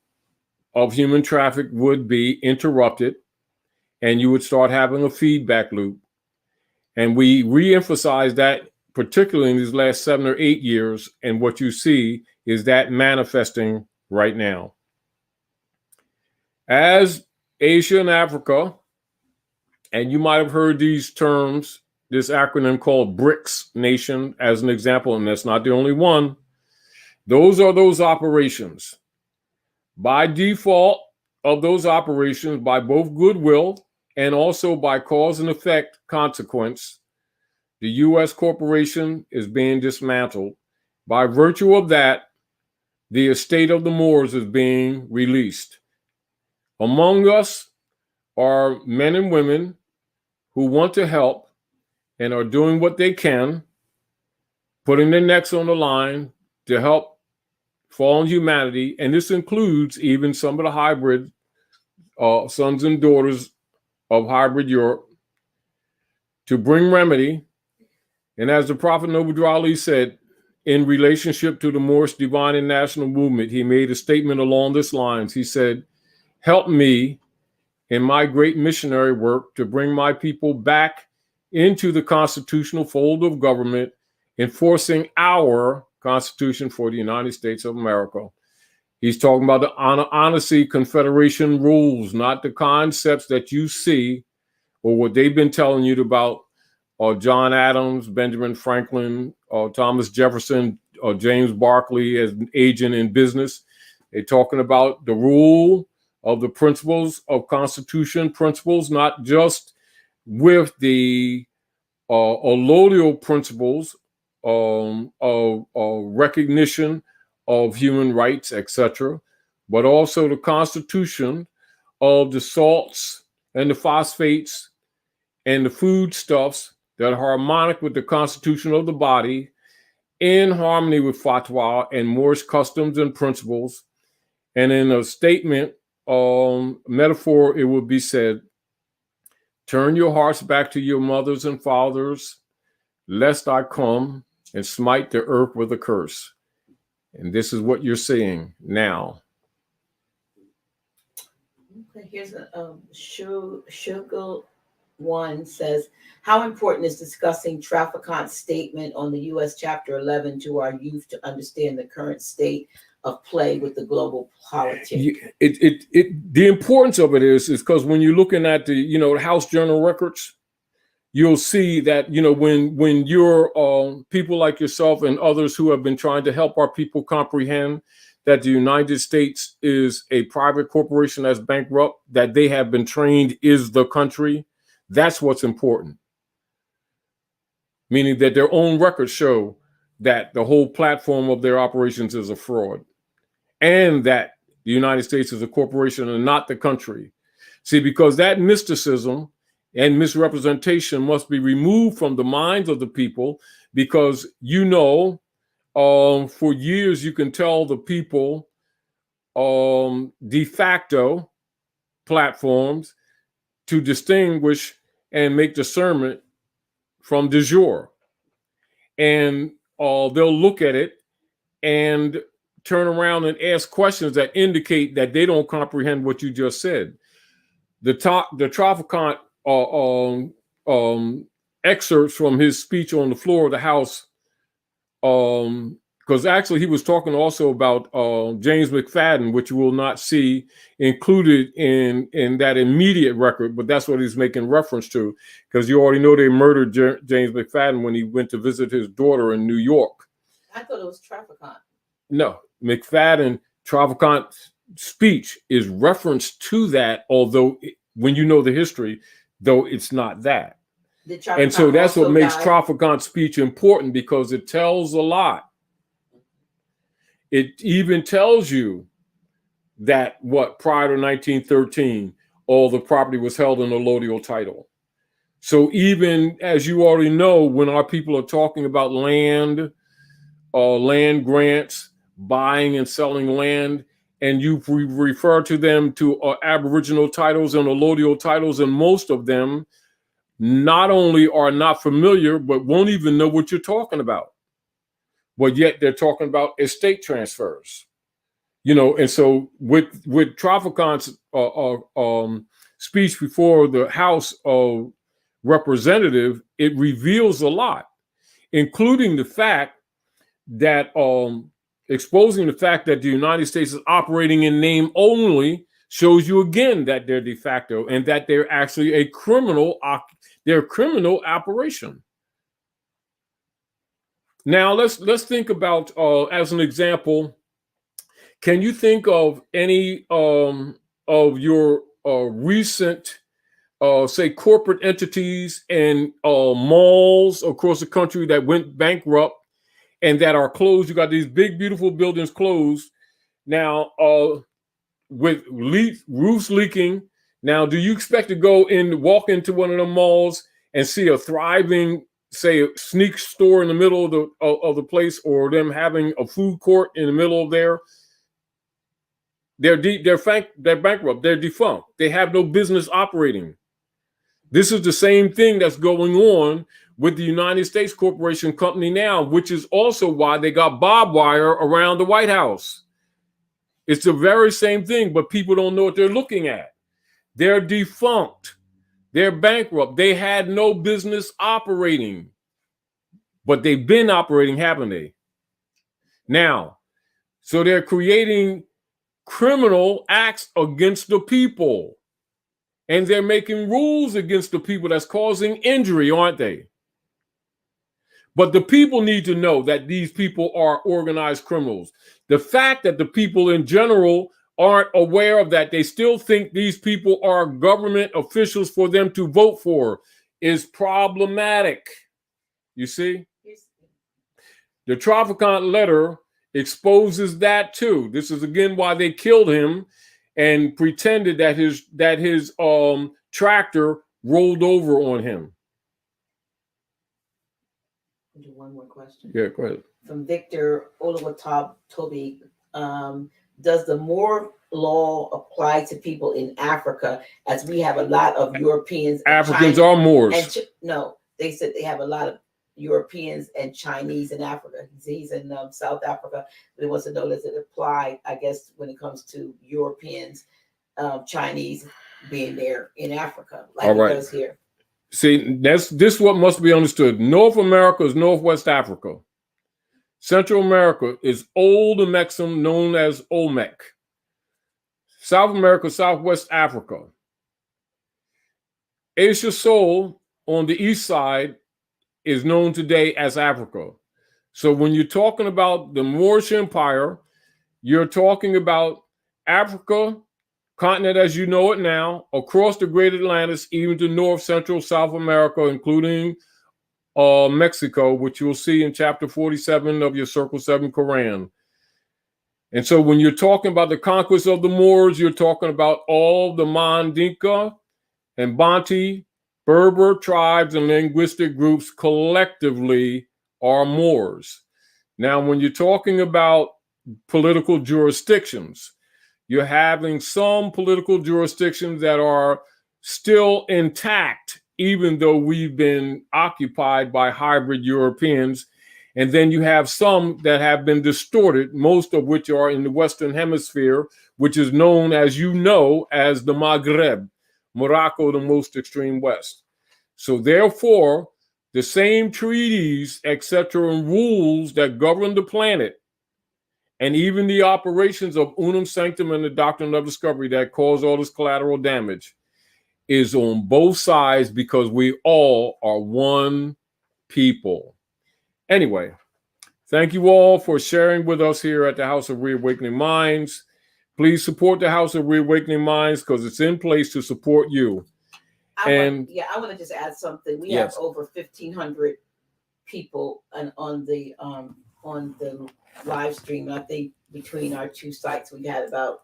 of human traffic would be interrupted, and you would start having a feedback loop. And we re-emphasize that particularly in these last 7 or 8 years, and what you see is that manifesting right now. As Asia and Africa, and you might have heard these terms, this acronym called BRICS nation as an example, and that's not the only one. Those are those operations. By default of those operations, by both goodwill and also by cause and effect consequence, the U.S. corporation is being dismantled. By virtue of that, the estate of the Moors is being released. Among us are men and women who want to help and are doing what they can, putting their necks on the line to help fallen humanity. And this includes even some of the hybrid sons and daughters of hybrid Europe to bring remedy. And as the Prophet Noble Ali said, in relationship to the Moorish divine and national movement, he made a statement along this lines. He said, "Help me in my great missionary work to bring my people back into the constitutional fold of government, enforcing our Constitution for the United States of America." He's talking about the honesty confederation rules, not the concepts that you see or what they've been telling you about John Adams, Benjamin Franklin, Thomas Jefferson, James Barkley as an agent in business. They're talking about the rule of the principles of Constitution principles, not just with the allodial principles of recognition of human rights, etc., but also the Constitution of the salts and the phosphates and the foodstuffs that are harmonic with the constitution of the body, in harmony with fatwa and Moorish customs and principles. And in a statement, metaphor, it would be said, "Turn your hearts back to your mothers and fathers, lest I come and smite the earth with a curse." And this is what you're seeing now. Okay, here's a Sugar One says, how important is discussing Traficant's statement on the U.S. Chapter 11 to our youth to understand the current state of play with the global politics? The importance of it is because when you're looking at the House Journal records, you'll see that when you're people like yourself and others who have been trying to help our people comprehend that the United States is a private corporation that's bankrupt, that they have been trained is the country. That's what's important. Meaning that their own records show that the whole platform of their operations is a fraud, and that the United States is a corporation and not the country. See, because that mysticism and misrepresentation must be removed from the minds of the people, because for years you can tell the people de facto platforms to distinguish and make discernment from de jure. And they'll look at it and turn around and ask questions that indicate that they don't comprehend what you just said. The Traficant excerpts from his speech on the floor of the House, because actually he was talking also about James McFadden, which you will not see included in that immediate record, but that's what he's making reference to, because you already know they murdered James McFadden when he went to visit his daughter in New York. I thought it was Traficant. No, McFadden, Traficant's speech is reference to that, although when you know the history, though it's not that. And so that's what makes Traficant's speech important, because it tells a lot. It even tells you that prior to 1913, all the property was held in allodial title. So even as you already know, when our people are talking about land grants, buying and selling land, and you refer to them to Aboriginal titles and allodial titles, and most of them not only are not familiar, but won't even know what you're talking about. But yet they're talking about estate transfers, and so with Traficant's speech before the House of Representatives, it reveals a lot, including the fact that exposing the fact that the United States is operating in name only shows you again that they're de facto and that they're actually a criminal operation. Now let's think about as an example. Can you think of any of your recent, say, corporate entities and malls across the country that went bankrupt and that are closed? You got these big, beautiful buildings closed now, with roofs leaking. Now, do you expect to walk into one of the malls and see a thriving, say, a sneak store in the middle of the place, or them having a food court in the middle of there? They're bankrupt. They're defunct. They have no business operating. This is the same thing that's going on with the United States Corporation Company now, which is also why they got barbed wire around the White House. It's the very same thing, but people don't know what they're looking at. They're defunct. They're bankrupt. They had no business operating, but they've been operating, haven't they? Now, so they're creating criminal acts against the people, and they're making rules against the people that's causing injury, aren't they? But the people need to know that these people are organized criminals. The fact that the people in general aren't aware of that, they still think these people are government officials for them to vote for, is problematic. You see? The Traficant letter exposes that too. This is again why they killed him and pretended that his tractor rolled over on him. I'll do one more question. Yeah, go ahead. From Victor Oluwatobi, does the Moore law apply to people in Africa, as we have a lot of Europeans? Africans are Moors. No, they said they have a lot of Europeans and Chinese in Africa. He's in South Africa, but he wants to know, does it apply, I guess, when it comes to Europeans, Chinese being there in Africa, like it does here? See, this what must be understood. North America is Northwest Africa. Central America is Old Mexum, known as Olmec. South America, Southwest Africa. Asia Sol on the east side is known today as Africa. So when you're talking about the Moorish Empire, you're talking about Africa, continent as you know it now, across the Great Atlantis, even to North, Central, South America, including Mexico, which you'll see in chapter 47 of your Circle 7 Quran. And so when you're talking about the conquest of the Moors, you're talking about all the Mandinka and Bantu, Berber tribes and linguistic groups collectively are Moors. Now, when you're talking about political jurisdictions, you're having some political jurisdictions that are still intact, even though we've been occupied by hybrid Europeans. And then you have some that have been distorted, most of which are in the Western Hemisphere, which is known, as you know, as the Maghreb, Morocco, the most extreme West. So therefore, the same treaties, etc., and rules that govern the planet, and even the operations of unum sanctum and the doctrine of discovery that cause all this collateral damage, is on both sides because we all are one people. Anyway, thank you all for sharing with us here at the House of Reawakening Minds. Please support the House of Reawakening Minds because it's in place to support you. I want to just add something. We have over 1,500 people on the live stream. I think between our two sites, we had about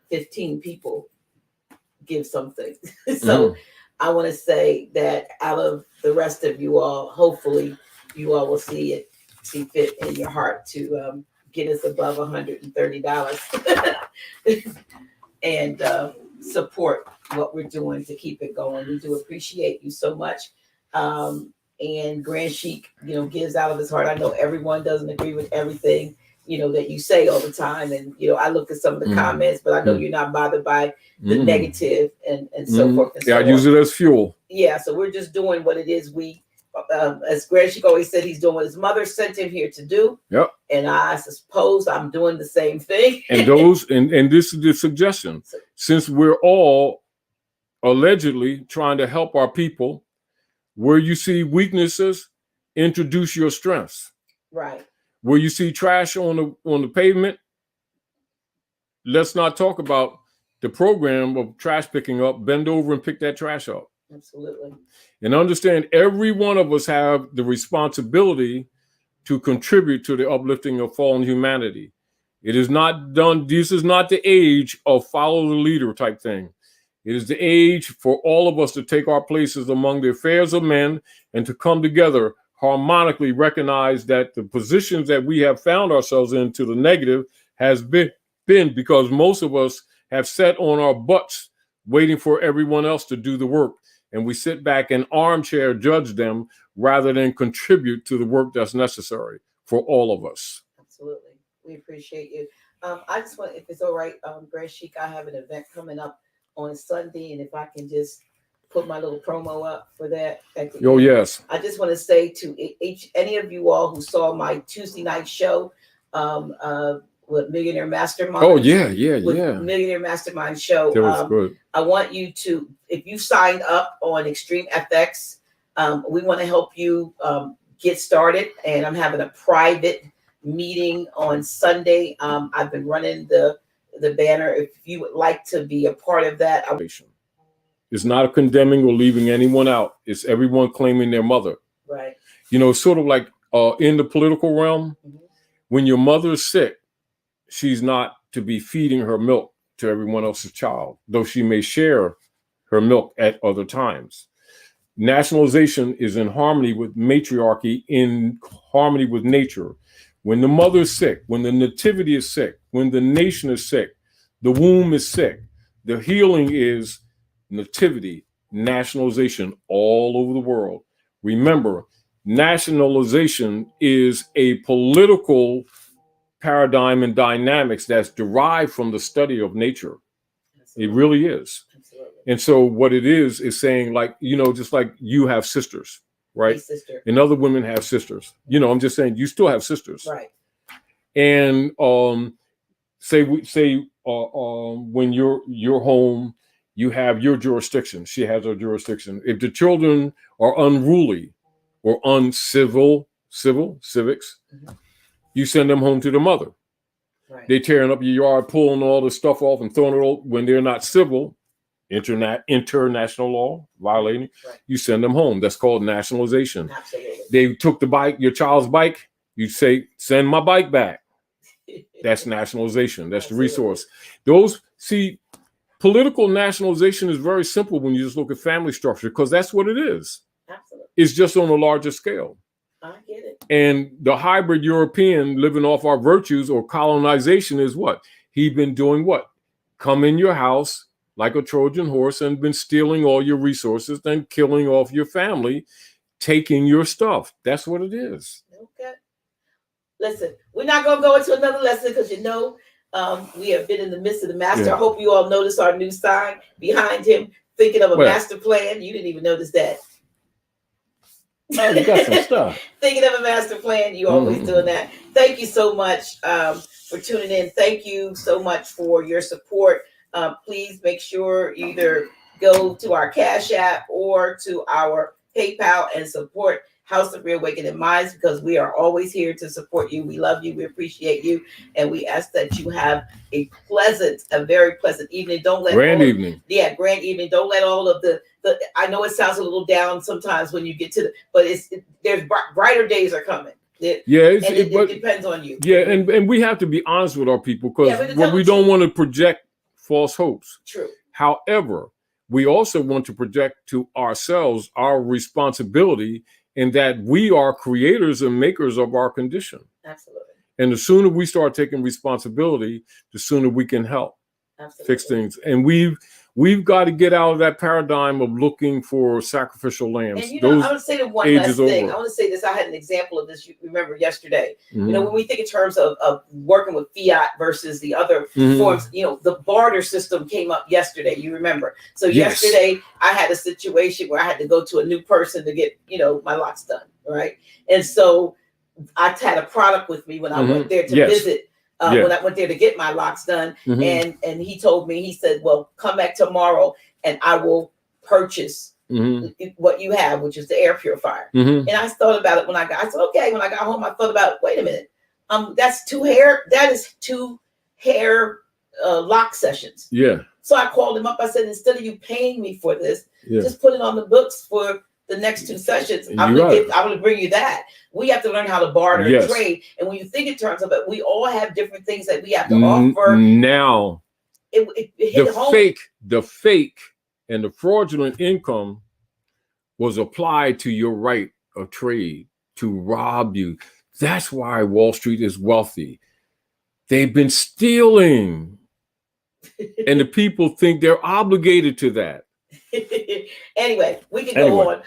15 people give something. So I want to say that out of the rest of you all, hopefully you all will see fit in your heart to get us above $130 and support what we're doing to keep it going. We do appreciate you so much. And Grand Sheik, gives out of his heart. I know everyone doesn't agree with everything, that you say all the time. And, I look at some of the comments, but I know you're not bothered by the negative and so forth. And so I use it as fuel. Yeah. So we're just doing what it is. As Grand Sheik always said, he's doing what his mother sent him here to do. Yep. And I suppose I'm doing the same thing. And and this is the suggestion. Since we're all allegedly trying to help our people, where you see weaknesses, introduce your strengths. Right. Where you see trash on the pavement, let's not talk about the program of trash picking up. Bend over and pick that trash up. Absolutely. And understand every one of us have the responsibility to contribute to the uplifting of fallen humanity. It is not done. This is not the age of follow the leader type thing. It is the age for all of us to take our places among the affairs of men and to come together harmonically, recognize that the positions that we have found ourselves in to the negative has been because most of us have sat on our butts waiting for everyone else to do the work. And we sit back and armchair judge them rather than contribute to the work that's necessary for all of us. Absolutely. We appreciate you. I just want, if it's all right, Grand Sheik, I have an event coming up on Sunday, and if I can just put my little promo up for that. Oh, yes. I just want to say to any of you all who saw my Tuesday night show with Millionaire Mastermind. Oh, yeah. Millionaire Mastermind show. That was good. I want you to, if you signed up on Extreme FX, we want to help you get started, and I'm having a private meeting on Sunday. I've been running the banner. If you would like to be a part of that. It's not a condemning or leaving anyone out. It's everyone claiming their mother. Right. Sort of like in the political realm, when your mother is sick, she's not to be feeding her milk to everyone else's child, though she may share her milk at other times. Nationalization is in harmony with matriarchy, in harmony with nature. When the mother is sick, when the nativity is sick, when the nation is sick, the womb is sick, the healing is nativity, nationalization all over the world. Remember, nationalization is a political paradigm and dynamics that's derived from the study of nature. Absolutely. It really is. Absolutely. And so what it is saying, like, just like you have sisters, right? Sister. And other women have sisters. I'm just saying you still have sisters. Right. And say when you're home, you have your jurisdiction. She has her jurisdiction. If the children are unruly or uncivil, civics, you send them home to the mother. Right. They tearing up your yard, pulling all the stuff off and throwing it all. When they're not civil, international law violating, right, you send them home. That's called nationalization. Absolutely. They took the bike, your child's bike, you say, send my bike back. That's nationalization. That's the resource. Political nationalization is very simple when you just look at family structure, because that's what it is. Absolutely. It's just on a larger scale. I get it. And the hybrid European living off our virtues or colonization is what? He's been doing what? Come in your house like a Trojan horse and been stealing all your resources, then killing off your family, taking your stuff. That's what it is. Okay. Listen, we're not going to go into another lesson because we have been in the midst of the master. Yeah. I hope you all notice our new sign behind him, thinking of a master plan. You didn't even notice that. Oh, you got some stuff. Thinking of a master plan. You always doing that. Thank you so much for tuning in. Thank you so much for your support. Please make sure you either go to our Cash App or to our PayPal and support House of Reawakening Minds, because we are always here to support you. We love you. We appreciate you. And we ask that you have a very pleasant evening. Don't let grand evening. Grand evening. Don't let all of the I know it sounds a little down sometimes when you get to but there's brighter days are coming. It depends on you. Yeah, and we have to be honest with our people, because we don't want to project false hopes. True. However, we also want to project to ourselves our responsibility in that we are creators and makers of our condition. Absolutely. And the sooner we start taking responsibility, the sooner we can help fix things. And we've got to get out of that paradigm of looking for sacrificial lambs. And I want to say the one last thing. I want to say this. I had an example of this. You remember yesterday. Mm-hmm. When we think in terms of working with fiat versus the other forms, the barter system came up yesterday. You remember? So yesterday I had a situation where I had to go to a new person to get my locks done, right? And so I had a product with me when I went there to visit. When I went there to get my locks done, and he told me, he said, well, come back tomorrow and I will purchase what you have, which is the air purifier. And I thought about it I said, okay. When I got home, I thought about, wait a minute, that is two hair lock sessions. Yeah. So I called him up. I said, instead of you paying me for this, just put it on the books for the next two sessions. I'm going to bring you that. We have to learn how to barter and trade. And when you think in terms of it, we all have different things that we have to offer. Now, it hit home. The fake and the fraudulent income was applied to your right of trade to rob you. That's why Wall Street is wealthy. They've been stealing. And the people think they're obligated to that. Anyway, we can go on.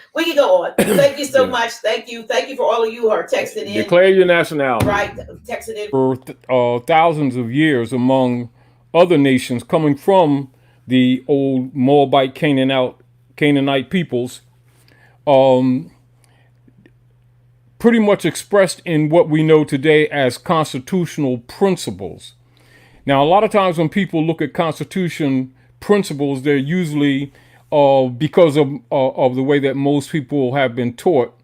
Thank you so much. Thank you for all of you who are texting in. Declare your nationality. Right, texting in. For thousands of years, among other nations coming from the old Moabite Canaanite peoples, pretty much expressed in what we know today as constitutional principles. Now, a lot of times when people look at constitution principles, they're usually because of the way that most people have been taught,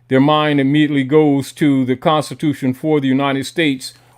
their mind immediately goes to the Constitution for the United States